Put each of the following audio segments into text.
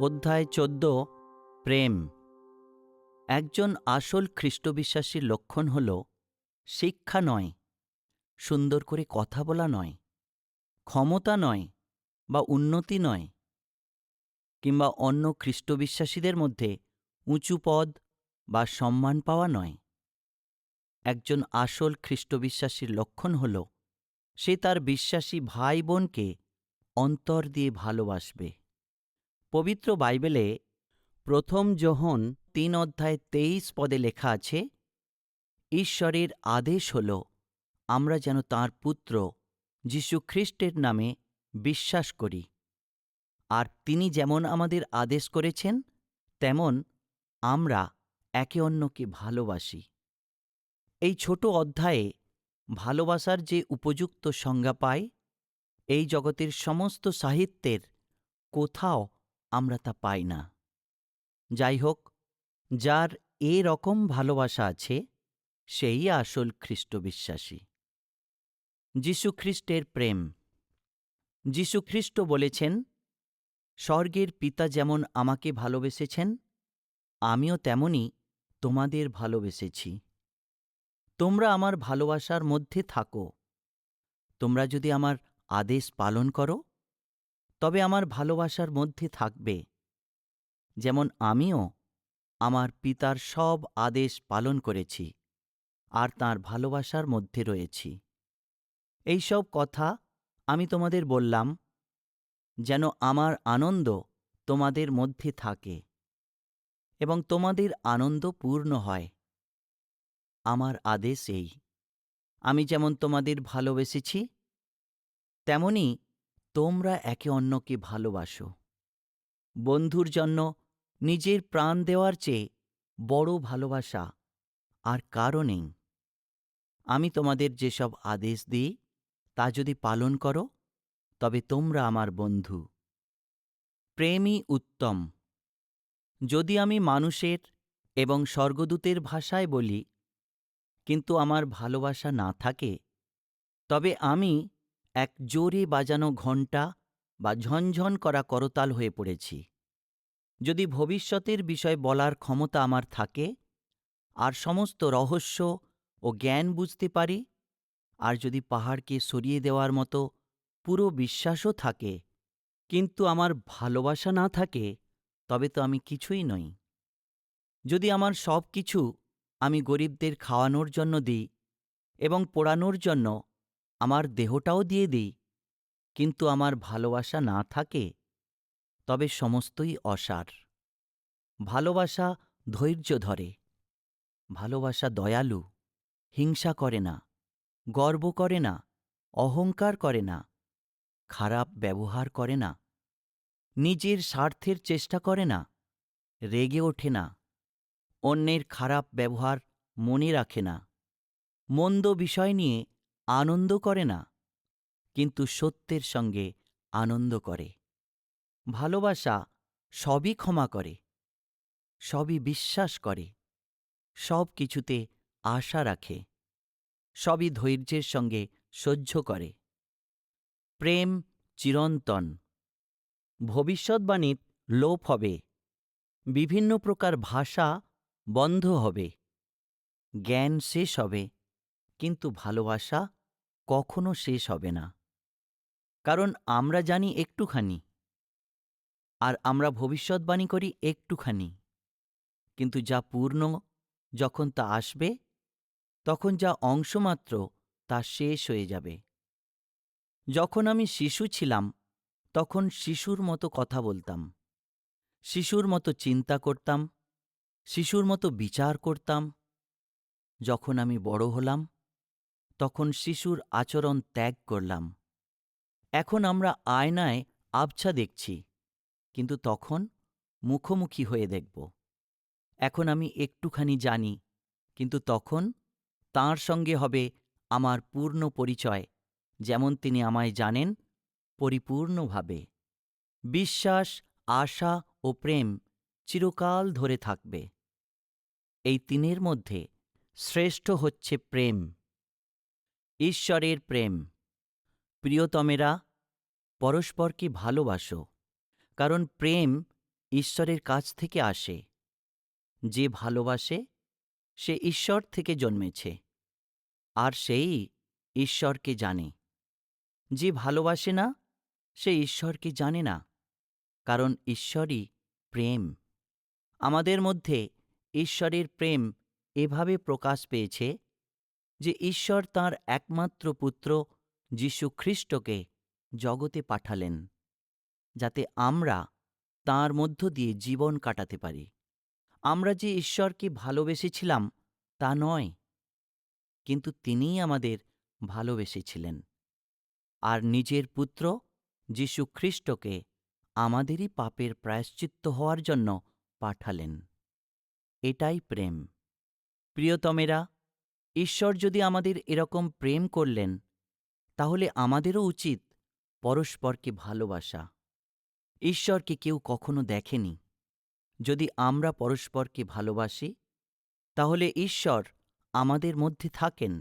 অধ্যায় 14 প্রেম। একজন আসল খ্রিস্টবিশ্বাসীর লক্ষণ হল শিক্ষা নয়, সুন্দর করে কথা বলা নয়, ক্ষমতা নয় বা উন্নতি নয়, কিংবা অন্য খ্রিস্টবিশ্বাসীদের মধ্যে উঁচু পদ বা সম্মান পাওয়া নয়। একজন আসল খ্রিস্টবিশ্বাসীর লক্ষণ হল সে তার বিশ্বাসী ভাই বোনকে অন্তর দিয়ে ভালোবাসবে। পবিত্র বাইবেলে 1 যোহন 3:23 লেখা আছে, ঈশ্বরের আদেশ হল আমরা যেন তাঁর পুত্র যীশু খ্রিস্টের নামে বিশ্বাস করি, আর তিনি যেমন আমাদের আদেশ করেছেন তেমন আমরা একে অন্যকে ভালোবাসি। এই ছোট অধ্যায়ে ভালোবাসার যে উপযুক্ত সংজ্ঞা পাই, এই জগতের সমস্ত সাহিত্যের কোথাও আমরা তা পাই না। যাই হোক, যার এ রকম ভালোবাসা আছে সেই আসল খ্রিস্টবিশ্বাসী। যীশুখ্রিস্টের প্রেম। যীশুখ্রিস্ট বলেছেন, স্বর্গের পিতা যেমন আমাকে ভালোবেসেছেন, আমিও তেমনি তোমাদের ভালোবেসেছি। তোমরা আমার ভালোবাসার মধ্যে থাকো। তোমরা যদি আমার আদেশ পালন করো, তবে আমার ভালোবাসার মধ্যে থাকবে, যেমন আমিও আমার পিতার সব আদেশ পালন করেছি আর তাঁর ভালোবাসার মধ্যে রয়েছি। এই সব কথা আমি তোমাদের বললাম, যেন আমার আনন্দ তোমাদের মধ্যে থাকে এবং তোমাদের আনন্দ পূর্ণ হয়। আমার আদেশ এই, আমি যেমন তোমাদের ভালোবেসেছি, তেমনি তোমরা একে অন্যকে ভালোবাসো। বন্ধুর জন্য নিজের প্রাণ দেওয়ার চেয়ে বড় ভালোবাসা আর কারও নেই। আমি তোমাদের যেসব আদেশ দিই তা যদি পালন করো, তবে তোমরা আমার বন্ধু। প্রেমই উত্তম। যদি আমি মানুষের এবং স্বর্গদূতের ভাষায় বলি, কিন্তু আমার ভালোবাসা না থাকে, তবে আমি এক জোরে বাজানো ঘণ্টা বা ঝনঝন করা করতাল হয়ে পড়েছি। যদি ভবিষ্যতের বিষয় বলার ক্ষমতা আমার থাকে আর সমস্ত রহস্য ও জ্ঞান বুঝতে পারি, আর যদি পাহাড়কে সরিয়ে দেওয়ার মতো পুরো বিশ্বাসও থাকে, কিন্তু আমার ভালোবাসা না থাকে, তবে তো আমি কিছুই নই। যদি আমার সব কিছু আমি গরিবদের খাওয়ানোর জন্য দিই এবং পোড়ানোর জন্য আমার দেহটাও দিয়ে দিই, কিন্তু আমার ভালোবাসা না থাকে, তবে সমস্তই অসার। ভালোবাসা ধৈর্য ধরে, ভালোবাসা দয়ালু, হিংসা করে না, গর্ব করে না, অহংকার করে না, খারাপ ব্যবহার করে না, নিজের স্বার্থের চেষ্টা করে না, রেগে ওঠে না, অন্যের খারাপ ব্যবহার মনে রাখে না, মন্দ বিষয় নিয়ে আনন্দ করে না, কিন্তু সত্যের সঙ্গে আনন্দ করে। ভালোবাসা সবই ক্ষমা করে, সবই বিশ্বাস করে, সব কিছুতে আশা রাখে, সবই ধৈর্যের সঙ্গে সহ্য করে। প্রেম চিরন্তন। ভবিষ্যৎবাণীর লোপ হবে, বিভিন্ন প্রকার ভাষা বন্ধ হবে, জ্ঞান শেষ হবে, কিন্তু ভালোবাসা কখনো শেষ হবে না। কারণ আমরা জানি একটুখানি, আর আমরা ভবিষ্যৎবাণী করি একটুখানি, কিন্তু যা পূর্ণ যখন তা আসবে, তখন যা অংশমাত্র তা শেষ হয়ে যাবে। যখন আমি শিশু ছিলাম, তখন শিশুর মতো কথা বলতাম, শিশুর মতো চিন্তা করতাম, শিশুর মতো বিচার করতাম। যখন আমি বড় হলাম, তখন শিশুর আচরণ ত্যাগ করলাম। এখন আমরা আয়নায় আবছা দেখছি, কিন্তু তখন মুখোমুখি হয়ে দেখব। এখন আমি একটুখানি জানি, কিন্তু তখন তাঁর সঙ্গে হবে আমার পূর্ণ পরিচয়, যেমন তিনি আমায় জানেন পরিপূর্ণভাবে। বিশ্বাস, আশা ও প্রেম চিরকাল ধরে থাকবে। এই তিনের মধ্যে শ্রেষ্ঠ হচ্ছে প্রেম। ঈশ্বরের প্রেম। প্রিয়তমেরা, পরস্পরকে ভালোবাসো, কারণ প্রেম ঈশ্বরের কাছ থেকে আসে। যে ভালোবাসে সে ঈশ্বর থেকে জন্মেছে, আর সেই ঈশ্বরকে জানে। যে ভালোবাসে না সে ঈশ্বরকে জানে না, কারণ ঈশ্বরই প্রেম। আমাদের মধ্যে ঈশ্বরের প্রেম এভাবে প্রকাশ পেয়েছে যে ঈশ্বর তাঁর একমাত্র পুত্র যীশু খ্রিস্টকে জগতে পাঠালেন, যাতে আমরা তাঁর মধ্য দিয়ে জীবন কাটাতে পারি। আমরা যে ঈশ্বরকে ভালোবেসেছিলাম তা নয়, কিন্তু তিনিই আমাদের ভালোবেসেছিলেন আর নিজের পুত্র যীশু খ্রিস্টকে আমাদেরই পাপের প্রায়শ্চিত্ত হওয়ার জন্য পাঠালেন। এটাই প্রেম। প্রিয়তমেরা, ঈশ্বর যদি আমাদের এরকম প্রেম করলেন, তাহলে আমাদেরও উচিত পরস্পরকে ভালোবাসা। ঈশ্বরকে কেউ কখনো দেখেনি। যদি আমরা পরস্পরকে ভালোবাসি, তাহলে ঈশ্বর আমাদের মধ্যে থাকেন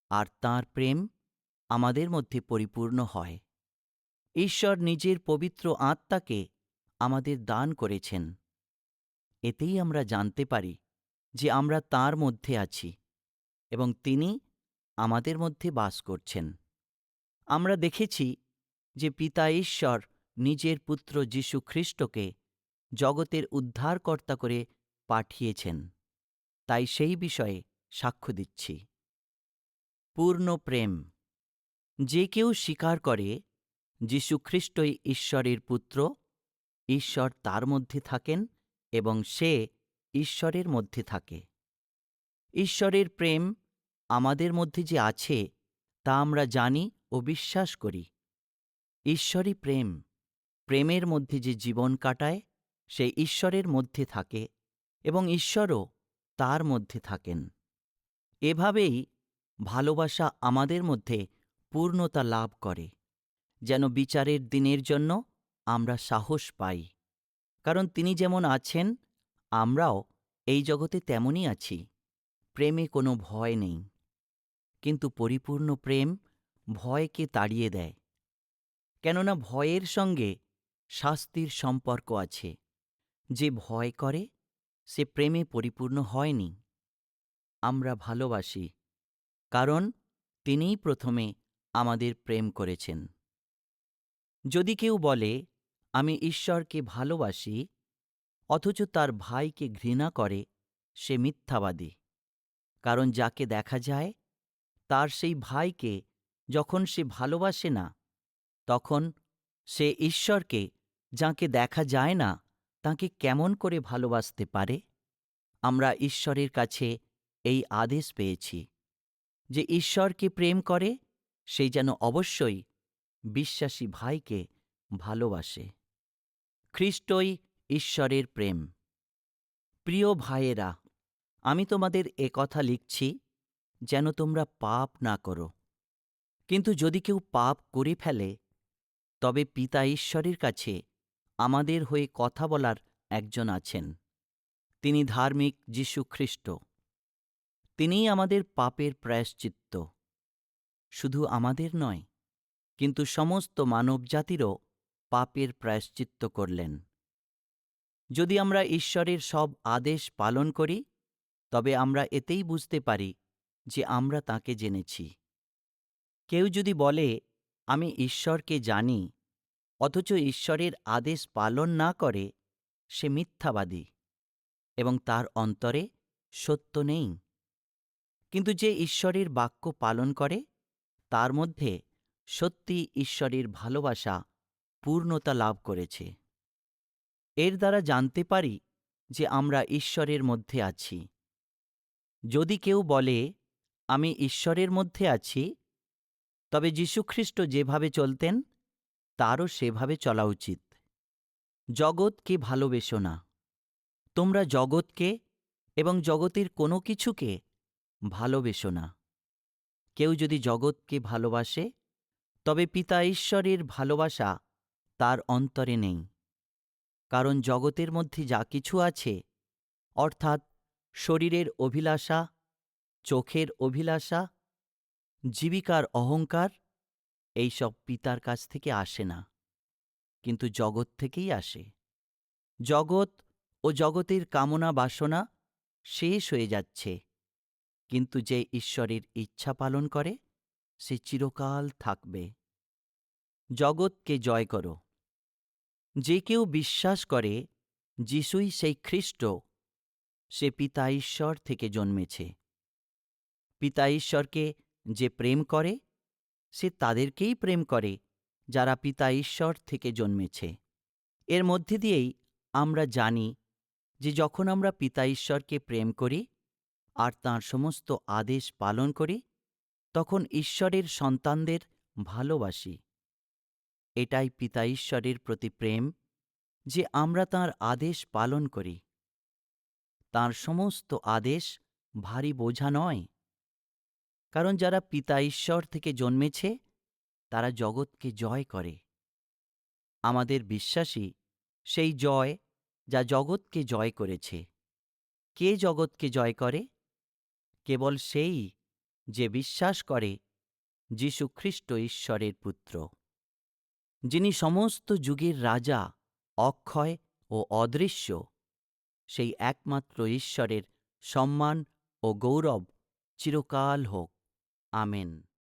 আর তাঁর প্রেম আমাদের মধ্যে পরিপূর্ণ হয়। ঈশ্বর নিজের পবিত্র আত্মাকে আমাদের দান করেছেন। এতেই আমরা জানতে পারি যে আমরা তাঁর মধ্যে আছি এবং তিনি আমাদের মধ্যে বাস করছেন। আমরা দেখেছি যে পিতা ঈশ্বর নিজের পুত্র যীশু খ্রিস্টকে জগতের উদ্ধারকর্তা করে পাঠিয়েছেন, তাই সেই বিষয়ে সাক্ষ্য দিচ্ছি। পূর্ণ প্রেম। যে কেউ স্বীকার করে যীশু খ্রিস্টই ঈশ্বরের পুত্র, ঈশ্বর তার মধ্যে থাকেন এবং সে ঈশ্বরের মধ্যে থাকে। ঈশ্বরের প্রেম আমাদের মধ্যে যে আছে তা আমরা জানি ও বিশ্বাস করি। ঈশ্বরই প্রেম। প্রেমের মধ্যে যে জীবন কাটায় সে ঈশ্বরের মধ্যে থাকে এবং ঈশ্বরও তার মধ্যে থাকেন। এভাবেই ভালোবাসা আমাদের মধ্যে পূর্ণতা লাভ করে, যেন বিচারের দিনের জন্য আমরা সাহস পাই। কারণ তিনি যেমন আছেন, আমরাও এই জগতে তেমনই আছি। প্রেমে কোনো ভয় নেই, কিন্তু পরিপূর্ণ প্রেম ভয়কে তাড়িয়ে দেয়। কেননা ভয়ের সঙ্গে শাস্তির সম্পর্ক আছে। যে ভয় করে সে প্রেমে পরিপূর্ণ হয়নি। আমরা ভালোবাসি কারণ তিনিই প্রথমে আমাদের প্রেম করেছেন। যদি কেউ বলে আমি ঈশ্বরকে ভালোবাসি অথচ তার ভাইকে ঘৃণা করে, সে মিথ্যাবাদী। কারণ যাকে দেখা যায় তার সেই ভাইকে যখন সে ভালোবাসে না, তখন সে ঈশ্বরকে যাকে দেখা যায় না তাকে কেমন করে ভালোবাসতে পারে? আমরা ঈশ্বরের কাছে এই আদেশ পেয়েছি যে ঈশ্বরকে প্রেম করে সে যেন অবশ্যই বিশ্বাসী ভাইকে ভালোবাসে। খ্রিস্টই ঈশ্বরের প্রেম। প্রিয় ভাইয়েরা, আমি তোমাদের একথা লিখছি যেন তোমরা পাপ না করো। কিন্তু যদি কেউ পাপ করে ফেলে, তবে পিতা ঈশ্বরের কাছে আমাদের হয়ে কথা বলার একজন আছেন। তিনি ধার্মিক যীশু খ্রিস্ট। তিনিই আমাদের পাপের প্রায়শ্চিত্ত। শুধু আমাদের নয়, কিন্তু সমস্ত মানবজাতিরও পাপের প্রায়শ্চিত্ত করলেন। যদি আমরা ঈশ্বরের সব আদেশ পালন করি, তবে আমরা এতেই বুঝতে পারি যে আমরা তাঁকে জেনেছি। কেউ যদি বলে আমি ঈশ্বরকে জানি, অথচ ঈশ্বরের আদেশ পালন না করে, সে মিথ্যাবাদী এবং তার অন্তরে সত্য নেই। কিন্তু যে ঈশ্বরের বাক্য পালন করে, তার মধ্যে সত্যি ঈশ্বরের ভালোবাসা পূর্ণতা লাভ করেছে। এর দ্বারা জানতে পারি যে আমরা ঈশ্বরের মধ্যে আছি। যদি কেউ বলে আমি ঈশ্বরের মধ্যে আছি, তবে যীশুখ্রিস্ট যেভাবে চলতেন তারও সেভাবে চলা উচিত। জগৎকে ভালোবেসো না। তোমরা জগৎকে এবং জগতের কোনো কিছুকে ভালোবেসো না। কেউ যদি জগৎকে ভালোবাসে, তবে পিতা ঈশ্বরের ভালোবাসা তার অন্তরে নেই। কারণ জগতের মধ্যে যা কিছু আছে, অর্থাৎ শরীরের অভিলাষা, চোখের অভিলাষা, জীবিকার অহংকার, এইসব পিতার কাছ থেকে আসে না, কিন্তু জগৎ থেকেই আসে। জগৎ ও জগতের কামনা বাসনা শেষ হয়ে যাচ্ছে, কিন্তু যে ঈশ্বরের ইচ্ছা পালন করে সে চিরকাল থাকবে। জগৎকে জয় করো। যে কেউ বিশ্বাস করে যিশুই সেই খ্রিস্ট, সে পিতা ঈশ্বর থেকে জন্মেছে। পিতা ঈশ্বরকে যে প্রেম করে সে তাদেরকেই প্রেম করে যারা পিতা ঈশ্বর থেকে জন্মেছে। এর মধ্যে দিয়েই আমরা জানি যে যখন আমরা পিতা ঈশ্বরকে প্রেম করি আর তাঁর সমস্ত আদেশ পালন করি, তখন ঈশ্বরের সন্তানদের ভালোবাসি। এটাই পিতা ঈশ্বরের প্রতি প্রেম, যে আমরা তাঁর আদেশ পালন করি। তাঁর সমস্ত আদেশ ভারী বোঝা নয়, কারণ যারা পিতা ঈশ্বর থেকে জন্মেছে তারা জগৎকে জয় করে। আমাদের বিশ্বাসই সেই জয় যা জগৎকে জয় করেছে। কে জগৎকে জয় করে? কেবল সেই যে বিশ্বাস করে যীশু খ্রিস্ট ঈশ্বরের পুত্র, যিনি সমস্ত যুগের রাজা, অক্ষয় ও অদৃশ্য। সেই একমাত্র ঈশ্বরের সম্মান ও গৌরব চিরকাল হোক। আমেন।